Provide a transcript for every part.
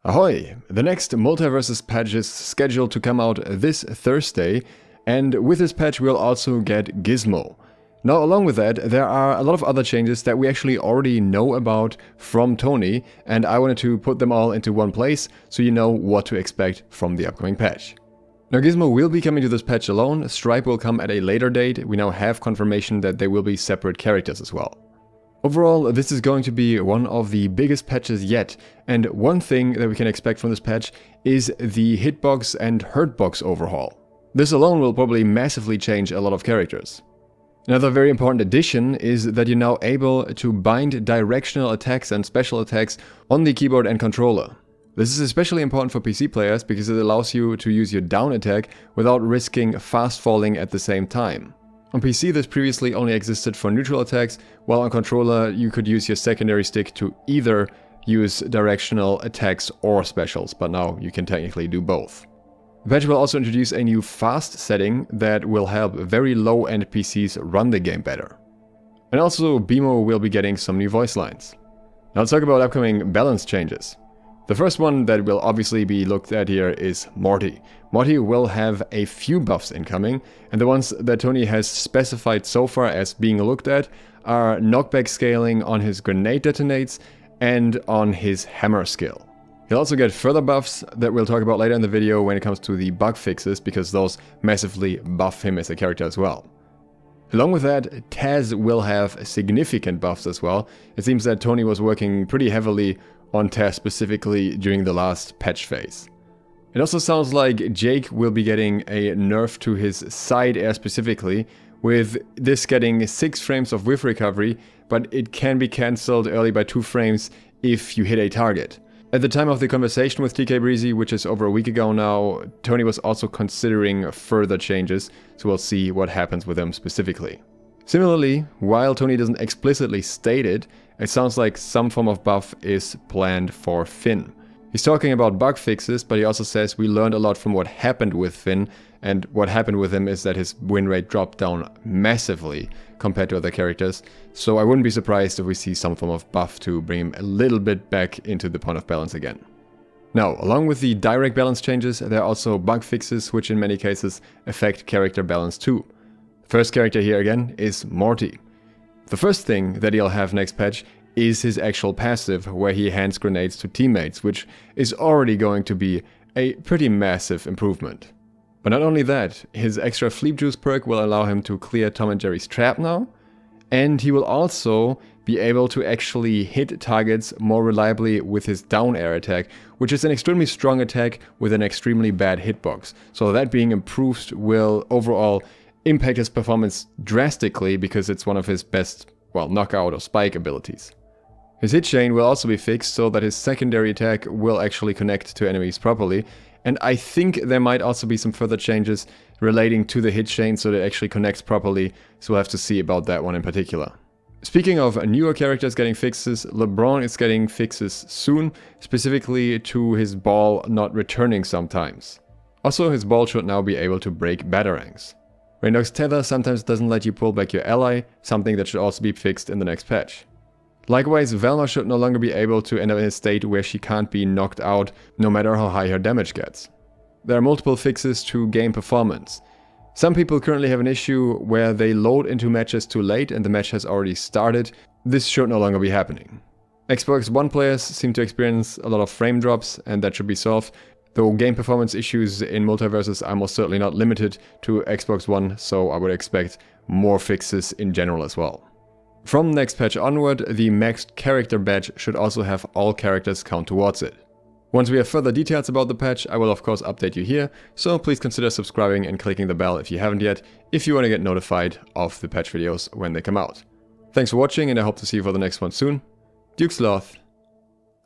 Ahoy! The next MultiVersus patch is scheduled to come out this Thursday, and with this patch we'll also get Gizmo. Now along with that, there are a lot of other changes that we actually already know about from Tony, and I wanted to put them all into one place so you know what to expect from the upcoming patch. Now Gizmo will be coming to this patch alone, Stripe will come at a later date, we now have confirmation that they will be separate characters as well. Overall, this is going to be one of the biggest patches yet, and one thing that we can expect from this patch is the hitbox and hurtbox overhaul. This alone will probably massively change a lot of characters. Another very important addition is that you're now able to bind directional attacks and special attacks on the keyboard and controller. This is especially important for PC players because it allows you to use your down attack without risking fast falling at the same time. On PC this previously only existed for neutral attacks, while on controller you could use your secondary stick to either use directional attacks or specials, but now you can technically do both. The patch will also introduce a new fast setting that will help very low-end PCs run the game better. And also BMO will be getting some new voice lines. Now let's talk about upcoming balance changes. The first one that will obviously be looked at here is Morty. Morty will have a few buffs incoming, and the ones that Tony has specified so far as being looked at are knockback scaling on his grenade detonates and on his hammer skill. He'll also get further buffs that we'll talk about later in the video when it comes to the bug fixes, because those massively buff him as a character as well. Along with that, Taz will have significant buffs as well. It seems that Tony was working pretty heavily on Taz specifically during the last patch phase. It also sounds like Jake will be getting a nerf to his side air specifically, with this getting 6 frames of whiff recovery, but it can be cancelled early by 2 frames if you hit a target. At the time of the conversation with TK Breezy, which is over a week ago now, Tony was also considering further changes, so we'll see what happens with them specifically. Similarly, while Tony doesn't explicitly state it, it sounds like some form of buff is planned for Finn. He's talking about bug fixes, but he also says we learned a lot from what happened with Finn, and what happened with him is that his win rate dropped down massively compared to other characters, so I wouldn't be surprised if we see some form of buff to bring him a little bit back into the point of balance again. Now, along with the direct balance changes, there are also bug fixes which in many cases affect character balance too. First character here again is Morty. The first thing that he'll have next patch is his actual passive, where he hands grenades to teammates, which is already going to be a pretty massive improvement. But not only that, his extra Fleep Juice perk will allow him to clear Tom and Jerry's trap now, and he will also be able to actually hit targets more reliably with his down air attack, which is an extremely strong attack with an extremely bad hitbox. So that being improved will overall impact his performance drastically because it's one of his best, well, knockout or spike abilities. His hit chain will also be fixed so that his secondary attack will actually connect to enemies properly, and I think there might also be some further changes relating to the hit chain so that it actually connects properly, so we'll have to see about that one in particular. Speaking of newer characters getting fixes, LeBron is getting fixes soon, specifically to his ball not returning sometimes. Also, his ball should now be able to break batarangs. Raindog's tether sometimes doesn't let you pull back your ally, something that should also be fixed in the next patch. Likewise, Velma should no longer be able to end up in a state where she can't be knocked out no matter how high her damage gets. There are multiple fixes to game performance. Some people currently have an issue where they load into matches too late and the match has already started. This should no longer be happening. Xbox One players seem to experience a lot of frame drops, and that should be solved. Though game performance issues in MultiVersus are most certainly not limited to Xbox One, so I would expect more fixes in general as well. From next patch onward, the maxed character badge should also have all characters count towards it. Once we have further details about the patch, I will of course update you here, so please consider subscribing and clicking the bell if you haven't yet, if you want to get notified of the patch videos when they come out. Thanks for watching, and I hope to see you for the next one soon. SLOTH,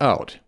out.